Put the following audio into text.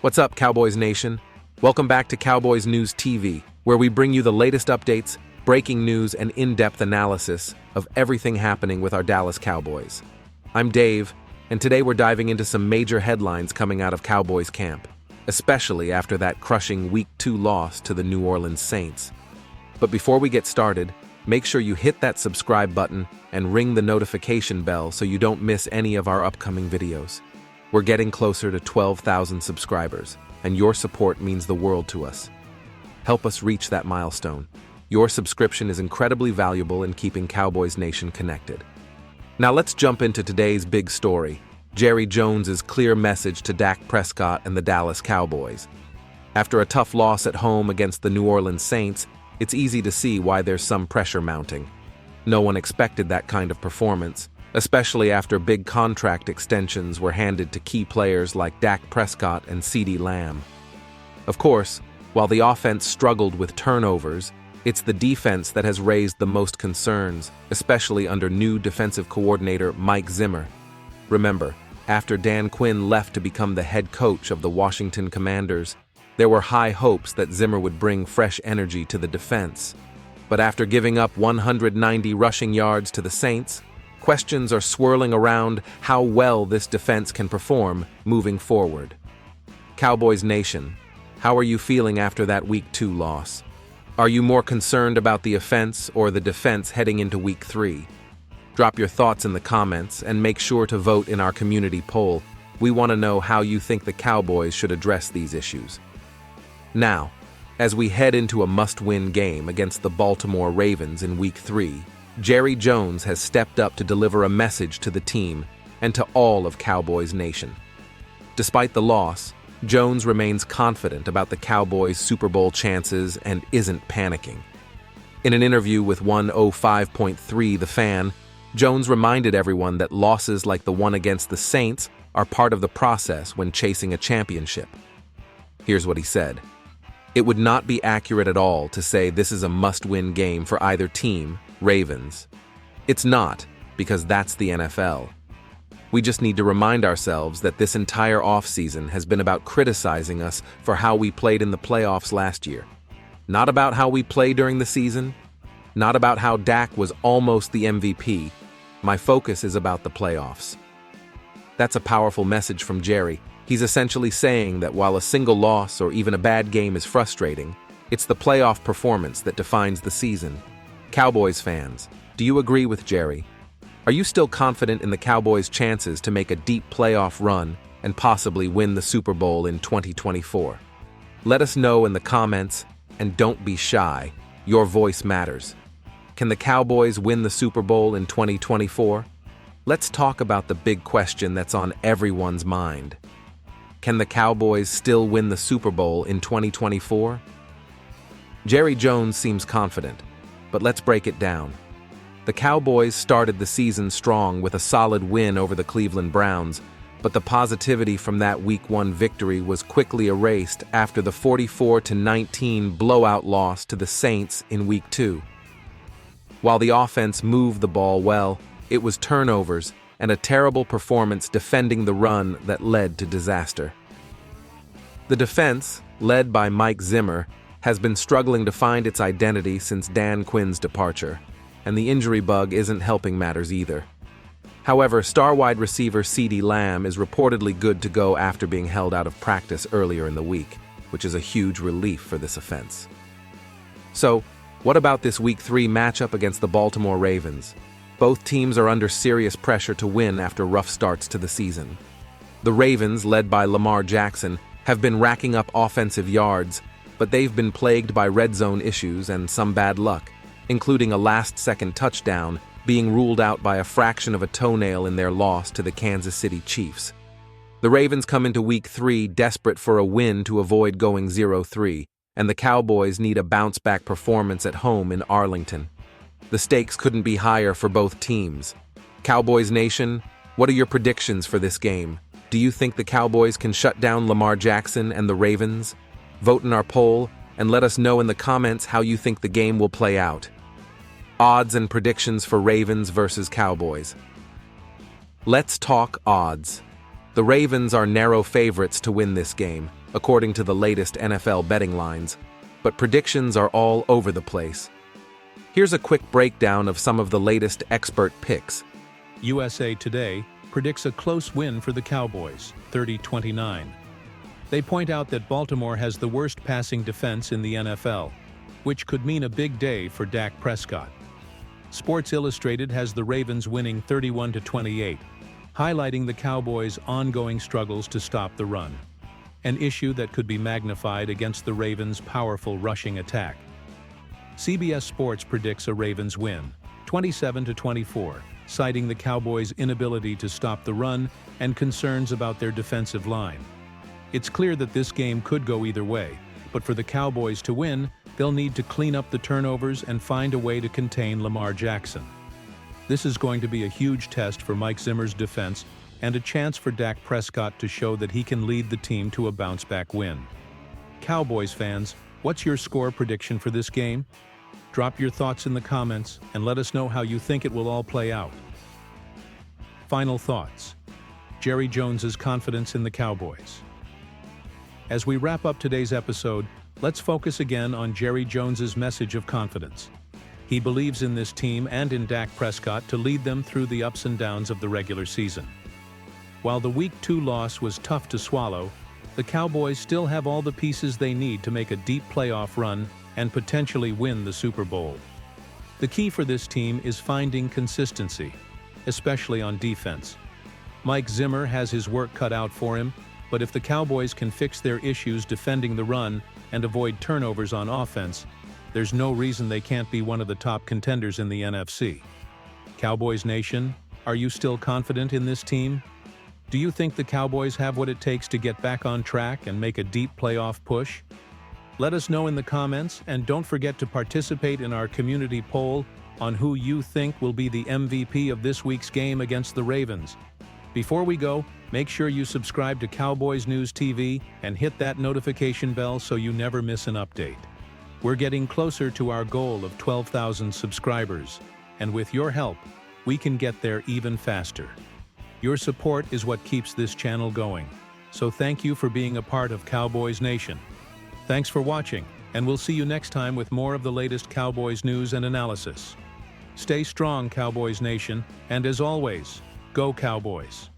What's up, Cowboys Nation? Welcome back to Cowboys News TV, where we bring you the latest updates, breaking news, and in-depth analysis of everything happening with our Dallas Cowboys. I'm Dave, and today we're diving into some major headlines coming out of Cowboys camp, especially after that crushing Week 2 loss to the New Orleans Saints. But before we get started, make sure you hit that subscribe button and ring the notification bell so you don't miss any of our upcoming videos. We're getting closer to 12,000 subscribers, and your support means the world to us. Help us reach that milestone. Your subscription is incredibly valuable in keeping Cowboys Nation connected. Now let's jump into today's big story, Jerry Jones's clear message to Dak Prescott and the Dallas Cowboys. After a tough loss at home against the New Orleans Saints, it's easy to see why there's some pressure mounting. No one expected that kind of performance, especially after big contract extensions were handed to key players like Dak Prescott and ceedee Lamb. Of course, while the offense struggled with turnovers, it's the defense that has raised the most concerns, especially under new defensive coordinator Mike Zimmer. Remember, after Dan Quinn left to become the head coach of the Washington Commanders, there were high hopes that Zimmer would bring fresh energy to the defense. But after giving up 190 rushing yards to the Saints, questions are swirling around how well this defense can perform moving forward. Cowboys Nation, how are you feeling after that Week 2 loss? Are you more concerned about the offense or the defense heading into Week 3? Drop your thoughts in the comments and make sure to vote in our community poll. We want to know how you think the Cowboys should address these issues. Now, as we head into a must-win game against the Baltimore Ravens in Week 3, Jerry Jones has stepped up to deliver a message to the team and to all of Cowboys Nation. Despite the loss, Jones remains confident about the Cowboys' Super Bowl chances and isn't panicking. In an interview with 105.3 The Fan, Jones reminded everyone that losses like the one against the Saints are part of the process when chasing a championship. Here's what he said. It would not be accurate at all to say this is a must-win game for either team, Ravens. It's not, because that's the NFL. We just need to remind ourselves that this entire offseason has been about criticizing us for how we played in the playoffs last year. Not about how we play during the season, not about how Dak was almost the MVP. My focus is about the playoffs. That's a powerful message from Jerry. He's essentially saying that while a single loss or even a bad game is frustrating, it's the playoff performance that defines the season. Cowboys fans, do you agree with Jerry? Are you still confident in the Cowboys' chances to make a deep playoff run and possibly win the Super Bowl in 2024? Let us know in the comments, and don't be shy. Your voice matters. Can the Cowboys win the Super Bowl in 2024? Let's talk about the big question that's on everyone's mind. Can the Cowboys still win the Super Bowl in 2024? Jerry Jones seems confident, but let's break it down. The Cowboys started the season strong with a solid win over the Cleveland Browns, but the positivity from that Week 1 victory was quickly erased after the 44-19 blowout loss to the Saints in Week 2. While the offense moved the ball well, it was turnovers and a terrible performance defending the run that led to disaster. The defense, led by Mike Zimmer, has been struggling to find its identity since Dan Quinn's departure, and the injury bug isn't helping matters either. However, star wide receiver ceedee Lamb is reportedly good to go after being held out of practice earlier in the week, which is a huge relief for this offense. So, what about this Week 3 matchup against the Baltimore Ravens? Both teams are under serious pressure to win after rough starts to the season. The Ravens, led by Lamar Jackson, have been racking up offensive yards, but they've been plagued by red zone issues and some bad luck, including a last-second touchdown being ruled out by a fraction of a toenail in their loss to the Kansas City Chiefs. The Ravens come into Week 3 desperate for a win to avoid going 0-3, and the Cowboys need a bounce-back performance at home in Arlington. The stakes couldn't be higher for both teams. Cowboys Nation, what are your predictions for this game? Do you think the Cowboys can shut down Lamar Jackson and the Ravens? Vote in our poll and let us know in the comments how you think the game will play out. Odds and predictions for Ravens versus Cowboys. Let's talk odds. The Ravens are narrow favorites to win this game, according to the latest NFL betting lines, but predictions are all over the place. Here's a quick breakdown of some of the latest expert picks. USA Today predicts a close win for the Cowboys, 30-29. They point out that Baltimore has the worst passing defense in the NFL, which could mean a big day for Dak Prescott. Sports Illustrated has the Ravens winning 31-28, highlighting the Cowboys' ongoing struggles to stop the run, an issue that could be magnified against the Ravens' powerful rushing attack. CBS Sports predicts a Ravens win, 27-24, citing the Cowboys' inability to stop the run and concerns about their defensive line. It's clear that this game could go either way, but for the Cowboys to win, they'll need to clean up the turnovers and find a way to contain Lamar Jackson. This is going to be a huge test for Mike Zimmer's defense and a chance for Dak Prescott to show that he can lead the team to a bounce-back win. Cowboys fans, what's your score prediction for this game? Drop your thoughts in the comments and let us know how you think it will all play out. Final thoughts. Jerry Jones's confidence in the Cowboys. As we wrap up today's episode, let's focus again on Jerry Jones's message of confidence. He believes in this team and in Dak Prescott to lead them through the ups and downs of the regular season. While the Week 2 loss was tough to swallow, the Cowboys still have all the pieces they need to make a deep playoff run and potentially win the Super Bowl. The key for this team is finding consistency, especially on defense. Mike Zimmer has his work cut out for him, but if the Cowboys can fix their issues defending the run and avoid turnovers on offense, there's no reason they can't be one of the top contenders in the NFC. Cowboys Nation, are you still confident in this team? Do you think the Cowboys have what it takes to get back on track and make a deep playoff push? Let us know in the comments, and don't forget to participate in our community poll on who you think will be the MVP of this week's game against the Ravens. Before we go, make sure you subscribe to Cowboys News TV and hit that notification bell so you never miss an update. We're getting closer to our goal of 12,000 subscribers, and with your help, we can get there even faster. Your support is what keeps this channel going, so thank you for being a part of Cowboys Nation. Thanks for watching, and we'll see you next time with more of the latest Cowboys news and analysis. Stay strong, Cowboys Nation, and as always, go Cowboys!